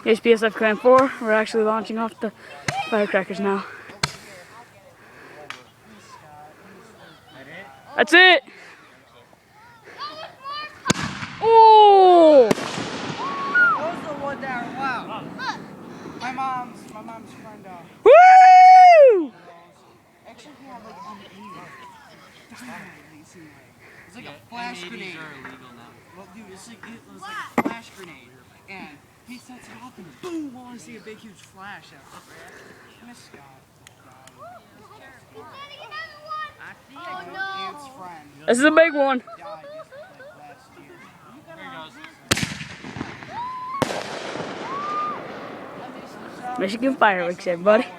HPSF Clan 4, we're actually launching off the firecrackers now. That's it! Oh! Those are the ones that are loud. My mom's friend. Woo! Actually, he had like on the it's like a flash grenade. Well, dude, it's like it was like a flash grenade, and he sets it off and boom! All I see a big huge flash out. Miss Scott. Aunt's friend. This is a big one. Died just like last year. There he goes. Michigan fireworks, everybody. I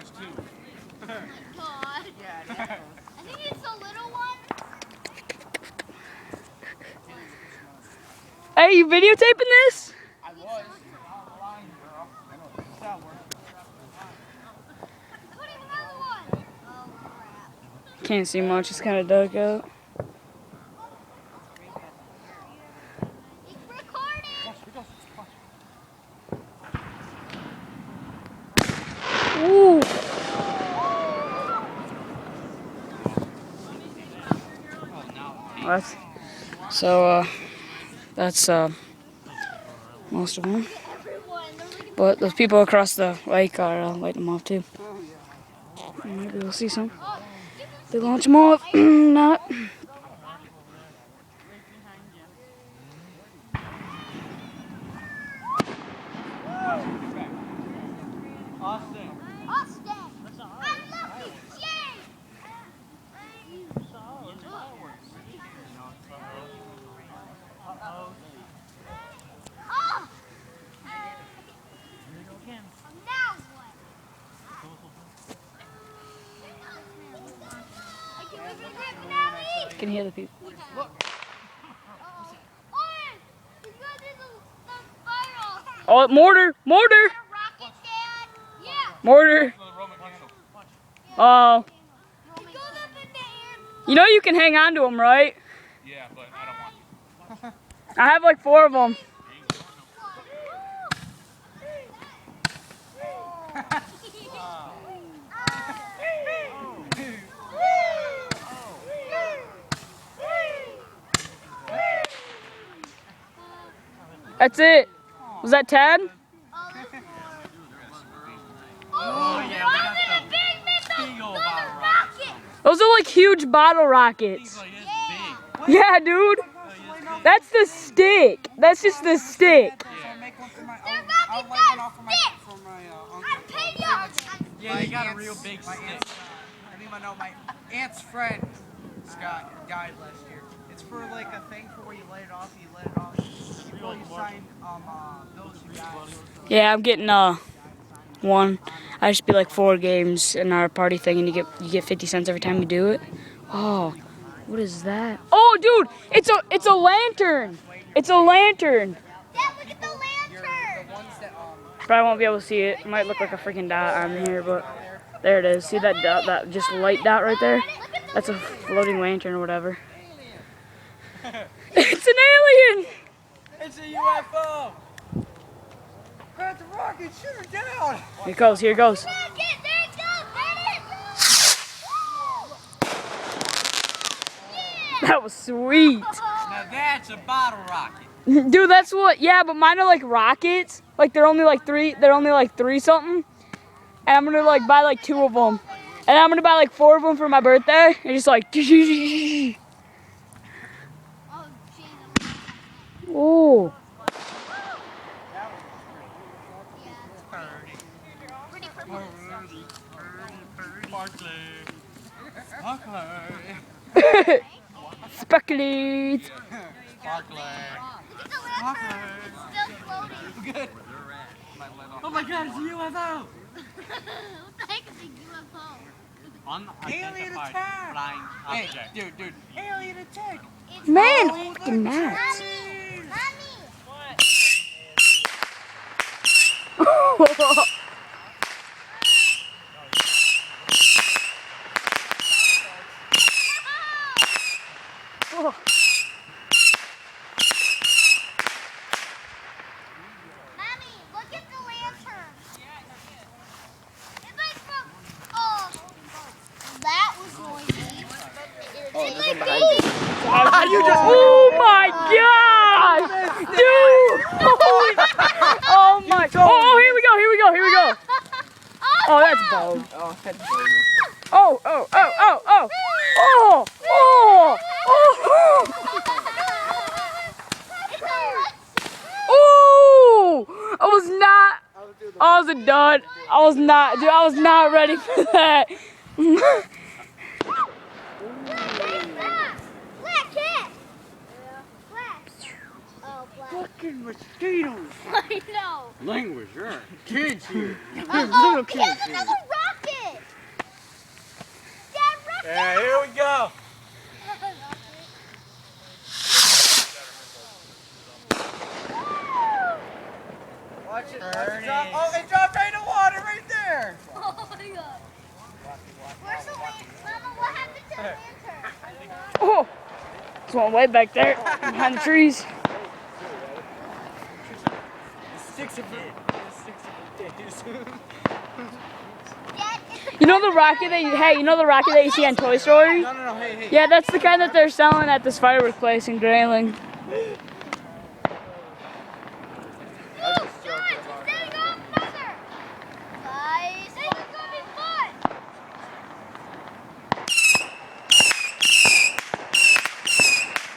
think it's the little one. Hey, you videotaping this? I was. That worked. Putting another one. Oh crap. Can't see much, it's kind of dark out. It's recording. Ooh. That's most of them. But those people across the lake are lighting them off too. Maybe we'll see some. They launch them off. Not. Austin. Austin. I love you, Jay. Oh. Now what? I can move it right now. Can hear the people. Owen, he's going to the spiral. Oh, mortar! Mortar! Rocket, Dad. Yeah. Mortar! Oh. He goes up in the air. You know you can hang on to them, right? Yeah, but I don't want to. I have like 4 of them. That's it. Was that 10? Oh, yeah, big old rocket. Those are like huge bottle rockets. Yeah, dude. That's the stick. That's just the stick. I'll make one for my. They're I'll rocket light one off for my sticks. uncle. I paid you. Yeah, you got a real big My stick. aunt's, I mean, my aunt's friend, Scott, died last year. It's for like a thing for where you light it off. You light it off. People you sign those who died. Yeah, I'm getting one. I just be like 4 games in our party thing, and you get 50 cents every time you do it. Oh, what is that? Oh, dude, it's a lantern. It's a lantern. Dad, look at the lantern. The ones that Probably won't be able to see it. It might look like a freaking dot on here, but there it is. See that dot, that just light dot right there? That's a floating lantern or whatever. It's an alien. It's a UFO. Grab the rocket, shoot her down. Here it goes. Here it goes. Rocket, there it goes. There it is. That was sweet. Now that's a bottle rocket. Dude, that's what, yeah, but mine are like rockets. Like they're only like 3 something. And I'm gonna like buy like 2 of them. And I'm gonna buy like 4 of them for my birthday. And just like, oh. Speculate. Good. Oh my God, it's a UFO. What the heck is a UFO? Alien Unidentified attack. flying Hey, object. dude. Alien attack. It's Man, Oh, fucking look, nuts. Mommy. Mommy, look at the lantern. You just. Oh my God, dude! Oh my! Oh, here we go! Here we go! Here we go! Oh, that's bold. Oh, that's Oh! Oh! Oh! Oh! Oh! Oh! Oh! Oh! Oh! I was not. I was a dud. I was not, dude. I was not ready for that. Black cat. Black. Oh, black. fucking mosquitoes. I know. Language, you're kids here. Oh, he has another rocket. Dad, rocket. Yeah, here we go. Watch it. Watch it drop. Oh, it dropped right in the water right there. Oh my God. Where's the lantern? Mama, what happened to the lantern? Oh! There's one way back there, behind the trees. Six of it. Dad, it's a You know the rocket that you know the rocket that you see on Toy Story? No, hey. Yeah, that's the kind that they're selling at this firework place in Grayling. John, it's setting off another. Guys, this is gonna be fun.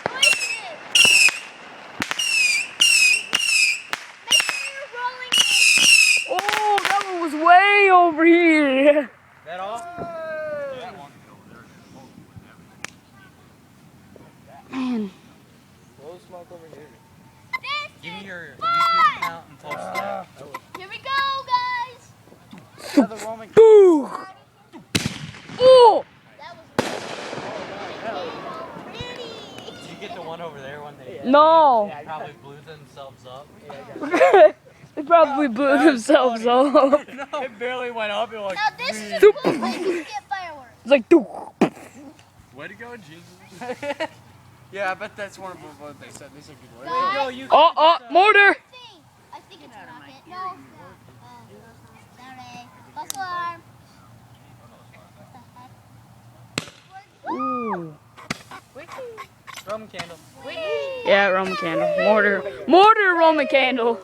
Voices. Make sure you're rolling this. Oh, that one was way over here. That all? Man, Blow smoke over here. This Give me is your fun. YouTube account and post that. Here we go, guys. Another Roman. boo! Oh! That was pretty. Did you get the one over there when they No. probably blew themselves up? They probably blew themselves up. No, it barely went up. It was like, Now this is a cool place to get fireworks. It's like, doo. way to go, Jesus. Yeah, I bet that's one of what they said. They said good word. Guys, Oh, mortar. I think it's a rocket. No. Sorry. False alarm. Ooh. Roman candle. Yeah, Roman candle. Mortar. Mortar Roman candle.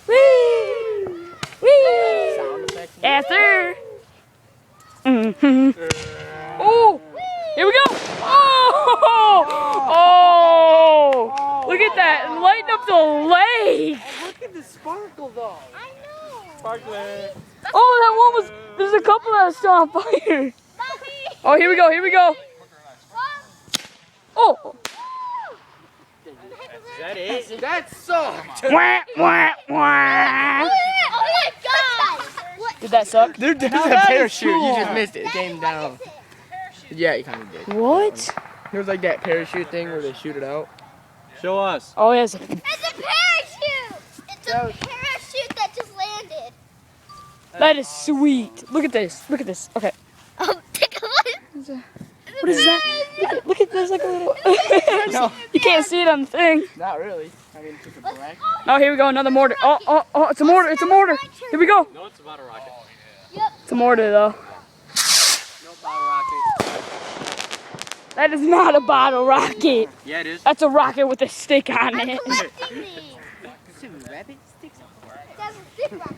Whee! Whee! Sound effects. Yes, sir. Mm-hmm. Oh! Here we go! Oh! Oh! Look at that! Lighten up the lake! Look at the sparkle though. I know. Sparkler. Oh, that one was. There's a couple that are still on fire. Mommy. Oh, here we go. Here we go. Oh! Is that it? That sucked. Wah, wah, wah. Oh my God. What? Did that suck? There's a that is parachute. You cool. just missed it. It came down. Yeah, you kind of did. What? There was like that parachute thing where they shoot it out. Show us. Oh, yes. It's a parachute. It's a parachute that just landed. That is sweet. Look at this. Look at this. Okay. Take a look. What is that? Look at this. Like a little. No, You can't see it on the thing. not really. I mean, it's just a black. Oh, here we go. Another mortar. Oh, oh, oh. It's a mortar. It's a mortar. Here we go. No, it's about a rocket. It's a mortar, though. No bottle rocket. That is not a bottle rocket. Yeah, it is. That's a rocket with a stick on I'm it. collecting these. Some rabbit sticks. That's a stick rocket.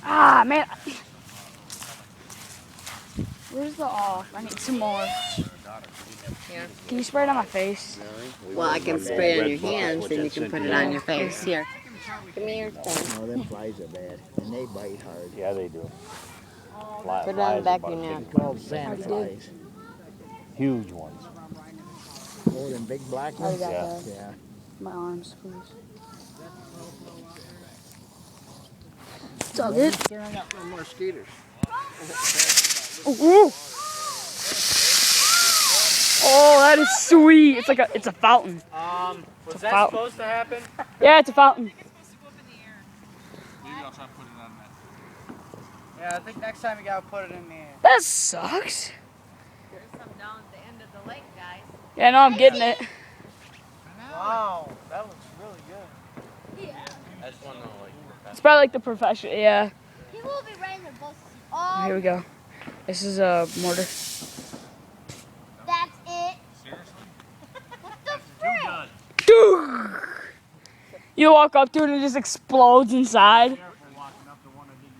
Ah, man. Where's the off? I need some more. Can you spray it on my face? Well, I can spray it on your hands, and you can put it on your face. Here. Give me your thing. No, them flies are bad, and they bite hard. Yeah, they do. Put it on the back of your neck. Called sand flies. Huge ones. Oh, them big black ones? Yeah. Yeah. My arms, please. It's all good. There I got no more skeeters. Ooh. Oh, that is sweet. It's a fountain. Was that fountain. supposed to happen? Yeah, it's a fountain. Maybe I'll try to put it on that. Yeah, I think next time you gotta put it in there. That sucks. There's some down at the end of the lake, guys. Yeah, no, I'm getting it. Wow, that looks really good. I just want to know, like, It's probably like the professional. Yeah. He will be riding the bus. Here we go. This is a mortar. That's it. You walk up to it and it just explodes inside.